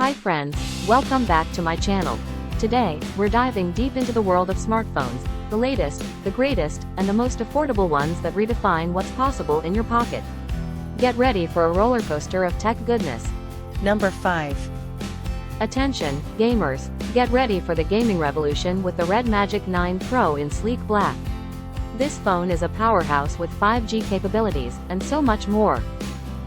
Hi friends, welcome back to my channel. Today, we're diving deep into the world of smartphones, the latest, the greatest, and the most affordable ones that redefine what's possible in your pocket. Get ready for a roller coaster of tech goodness. Number 5. Attention, gamers, get ready for the gaming revolution with the Red Magic 9 Pro in sleek black. This phone is a powerhouse with 5G capabilities, and so much more.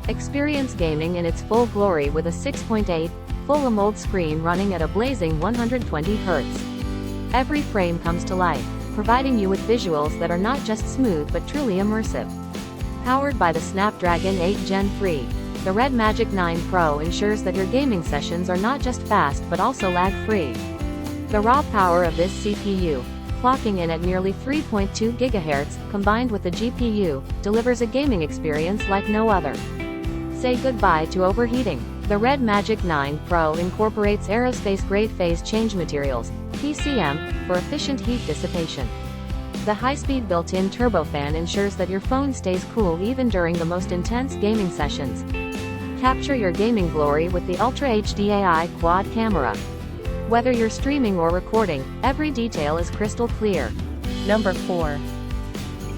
Experience gaming in its full glory with a 6.8 full AMOLED screen running at a blazing 120 Hz. Every frame comes to life, providing you with visuals that are not just smooth but truly immersive. Powered by the Snapdragon 8 Gen 3, the Red Magic 9 Pro ensures that your gaming sessions are not just fast but also lag-free. The raw power of this CPU, clocking in at nearly 3.2 GHz, combined with the GPU, delivers a gaming experience like no other. Say goodbye to overheating. The Red Magic 9 Pro incorporates aerospace-grade phase change materials, PCM, for efficient heat dissipation. The high-speed built-in turbofan ensures that your phone stays cool even during the most intense gaming sessions. Capture your gaming glory with the Ultra HD AI quad camera. Whether you're streaming or recording, every detail is crystal clear. Number 4.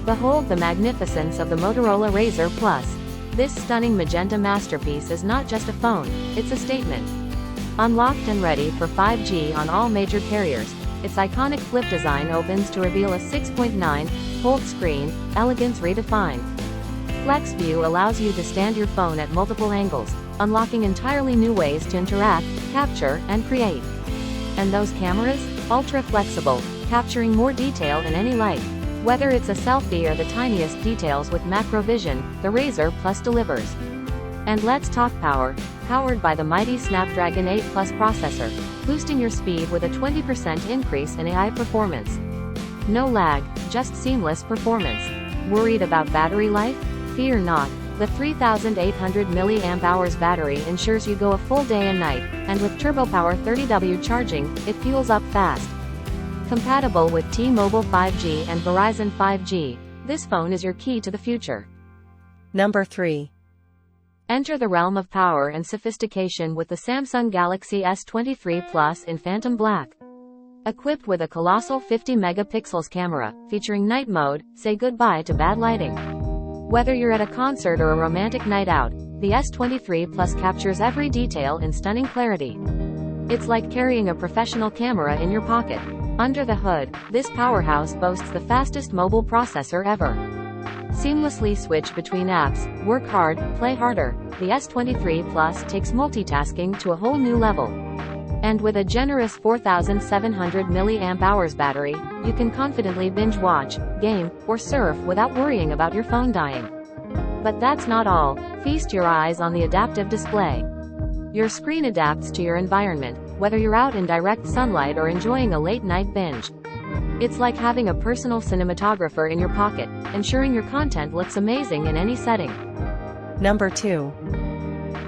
Behold the magnificence of the Motorola Razr Plus. This stunning magenta masterpiece is not just a phone, it's a statement. Unlocked and ready for 5G on all major carriers, its iconic flip design opens to reveal a 6.9-fold screen, elegance redefined. Flex View allows you to stand your phone at multiple angles, unlocking entirely new ways to interact, capture, and create. And those cameras? Ultra flexible, capturing more detail in any light. Whether it's a selfie or the tiniest details with macro vision, the Razr Plus delivers. And let's talk power. Powered by the mighty Snapdragon 8 Plus processor, boosting your speed with a 20% increase in AI performance. No lag, just seamless performance. Worried about battery life? Fear not. The 3,800 mAh battery ensures you go a full day and night, and with TurboPower 30W charging, it fuels up fast. Compatible with T-Mobile 5G and Verizon 5G, this phone is your key to the future. Number 3. Enter the realm of power and sophistication with the Samsung Galaxy S23 Plus in Phantom Black. Equipped with a colossal 50 megapixels camera, featuring night mode, say goodbye to bad lighting. Whether you're at a concert or a romantic night out, the S23 Plus captures every detail in stunning clarity. It's like carrying a professional camera in your pocket. Under the hood, this powerhouse boasts the fastest mobile processor ever. Seamlessly switch between apps, work hard, play harder. The S23 Plus takes multitasking to a whole new level. And with a generous 4,700 mAh battery, you can confidently binge watch, game, or surf without worrying about your phone dying. But that's not all. Feast your eyes on the adaptive display. Your screen adapts to your environment, whether you're out in direct sunlight or enjoying a late-night binge. It's like having a personal cinematographer in your pocket, ensuring your content looks amazing in any setting. Number 2.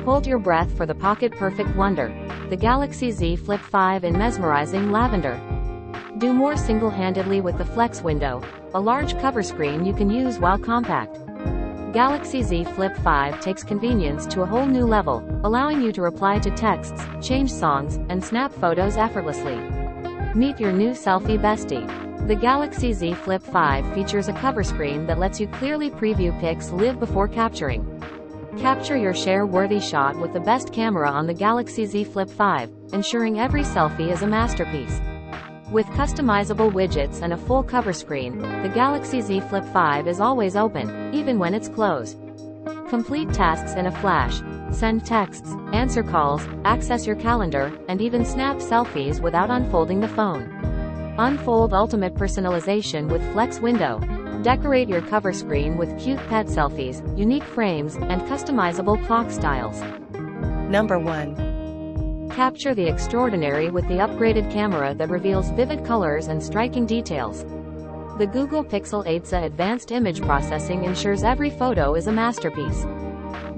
Hold your breath for the pocket-perfect wonder, the Galaxy Z Flip 5 in mesmerizing lavender. Do more single-handedly with the Flex window, a large cover screen you can use while compact. Galaxy Z Flip 5 takes convenience to a whole new level, allowing you to reply to texts, change songs, and snap photos effortlessly. Meet your new selfie bestie. The Galaxy Z Flip 5 features a cover screen that lets you clearly preview pics live before capturing. Capture your share-worthy shot with the best camera on the Galaxy Z Flip 5, ensuring every selfie is a masterpiece. With customizable widgets and a full cover screen, the Galaxy Z Flip 5 is always open, even when it's closed. Complete tasks in a flash. Send texts, answer calls, access your calendar, and even snap selfies without unfolding the phone. Unfold ultimate personalization with Flex Window. Decorate your cover screen with cute pet selfies, unique frames, and customizable clock styles. Number 1. Capture the extraordinary with the upgraded camera that reveals vivid colors and striking details. The Google Pixel 8's advanced image processing ensures every photo is a masterpiece.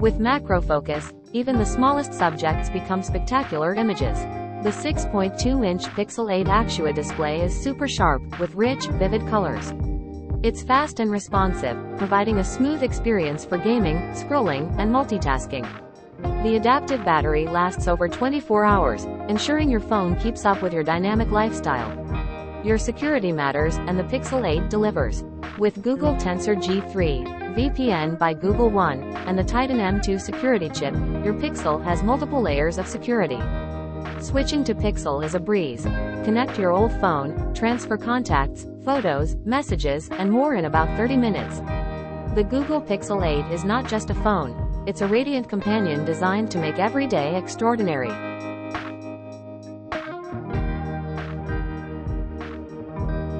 With macro focus, even the smallest subjects become spectacular images. The 6.2-inch Pixel 8 Actua display is super sharp, with rich, vivid colors. It's fast and responsive, providing a smooth experience for gaming, scrolling, and multitasking. The adaptive battery lasts over 24 hours, ensuring your phone keeps up with your dynamic lifestyle. Your security matters, and the Pixel 8 delivers. With Google Tensor G3, VPN by Google One, and the Titan M2 security chip, your Pixel has multiple layers of security. Switching to Pixel is a breeze. Connect your old phone, transfer contacts, photos, messages, and more in about 30 minutes. The Google Pixel 8 is not just a phone, it's a radiant companion designed to make every day extraordinary.